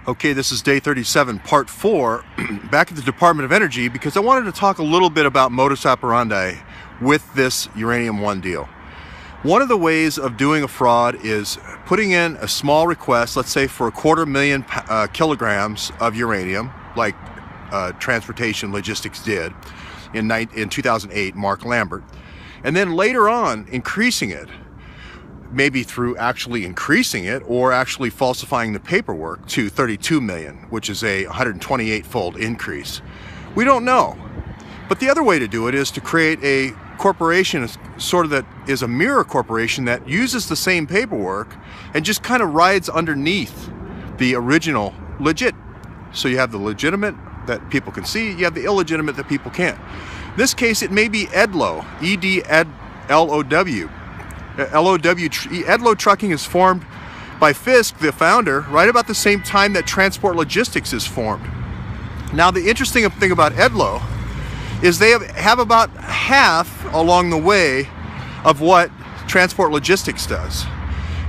Okay, this is day 37, part 4, back at the Department of Energy, because I wanted to talk a little bit about modus operandi with this Uranium One deal. One of the ways of doing a fraud is putting in a small request, let's say for 250,000 kilograms of uranium, like Transportation Logistics did in 2008, Mark Lambert, and then later on increasing it, maybe through actually increasing it or actually falsifying the paperwork to 32 million, which is a 128-fold increase. We don't know. But the other way to do it is to create a corporation sort of that is a mirror corporation that uses the same paperwork and just kind of rides underneath the original legit. So you have the legitimate that people can see, you have the illegitimate that people can't. In this case, it may be EDLO, E-D-L-O-W. EDLO Trucking is formed by Fisk, the founder, right about the same time that Transport Logistics is formed. Now, the interesting thing about EDLO is they have about half along the way of what Transport Logistics does.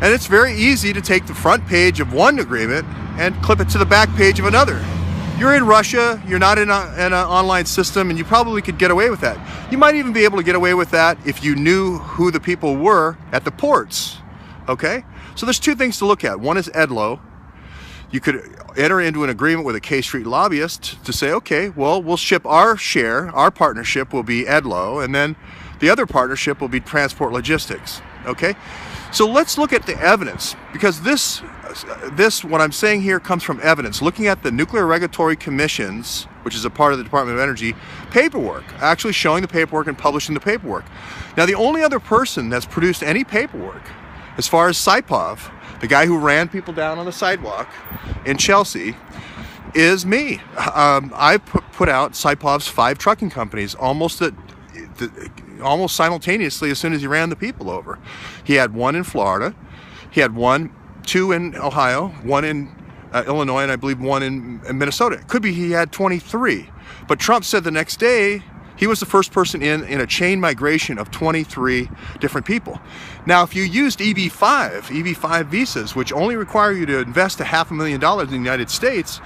And it's very easy to take the front page of one agreement and clip it to the back page of another. You're in Russia, you're not in an online system, and you probably could get away with that. You might even be able to get away with that if you knew who the people were at the ports, okay? So there's two things to look at. One is EDLO. You could enter into an agreement with a K Street lobbyist to say, okay, well, we'll ship our share, our partnership will be EDLO, and then the other partnership will be Transport Logistics, okay? So let's look at the evidence, because this, what I'm saying here comes from evidence. Looking at the Nuclear Regulatory Commission's, which is a part of the Department of Energy, paperwork, actually showing the paperwork and publishing the paperwork. Now, the only other person that's produced any paperwork, as far as Saipov, the guy who ran people down on the sidewalk in Chelsea, is me. I put out Saipov's 5 trucking companies almost simultaneously as soon as he ran the people over. He had one in Florida, he had 2 in Ohio, 1 in Illinois, and I believe 1 in Minnesota. It could be he had 23. But Trump said the next day he was the first person in a chain migration of 23 different people. Now, if you used EB5 visas, which only require you to invest $500,000 in the United States,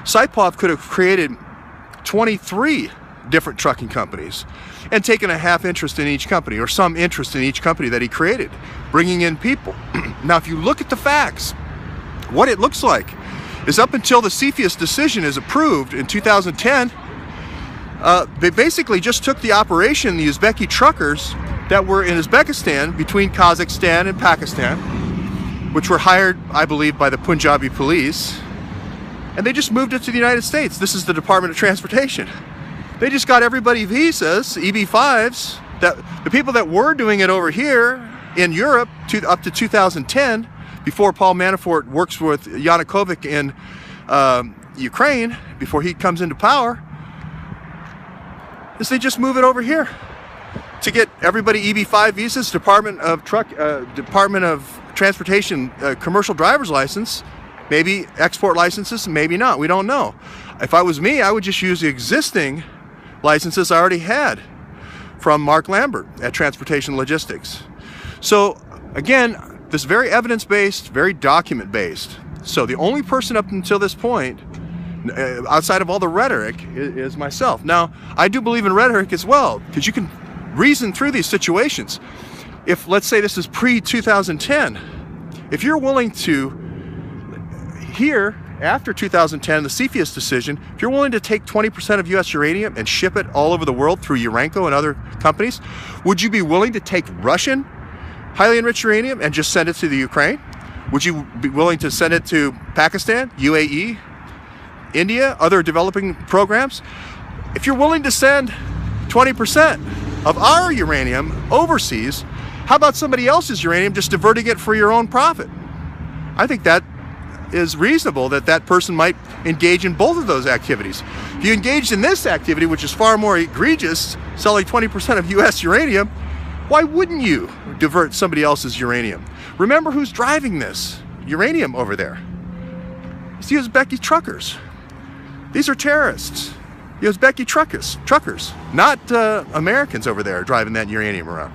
Saipov could have created 23 different trucking companies and taken a half interest in each company, or some interest in each company that he created, bringing in people. Now, if you look at the facts, what it looks like is up until the CFIUS decision is approved in 2010, they basically just took the operation, the Uzbeki truckers that were in Uzbekistan between Kazakhstan and Pakistan, which were hired, I believe, by the Punjabi police, and they just moved it to the United States. This is the Department of Transportation. They just got everybody visas, EB5s, that the people that were doing it over here in Europe up to 2010, before Paul Manafort works with Yanukovych in Ukraine, before he comes into power, is they just move it over here to get everybody EB5 visas, Department of Transportation commercial driver's license, maybe export licenses, maybe not. We don't know. If I was me, I would just use the existing licenses I already had from Mark Lambert at Transportation Logistics. So again, this is very evidence-based, very document-based. So the only person up until this point, outside of all the rhetoric, is myself. Now, I do believe in rhetoric as well, because you can reason through these situations. If, let's say this is pre-2010, if you're willing to hear, after 2010, the CFIUS decision, if you're willing to take 20% of U.S. uranium and ship it all over the world through Urenco and other companies, would you be willing to take Russian highly enriched uranium and just send it to the Ukraine? Would you be willing to send it to Pakistan, UAE, India, other developing programs? If you're willing to send 20% of our uranium overseas, how about somebody else's uranium, just diverting it for your own profit? I think that is reasonable that that person might engage in both of those activities. If you engaged in this activity, which is far more egregious, selling 20% of U.S. uranium, why wouldn't you divert somebody else's uranium? Remember who's driving this uranium over there. It's the Uzbeki truckers. These are terrorists. The Uzbeki truckers, not Americans over there driving that uranium around.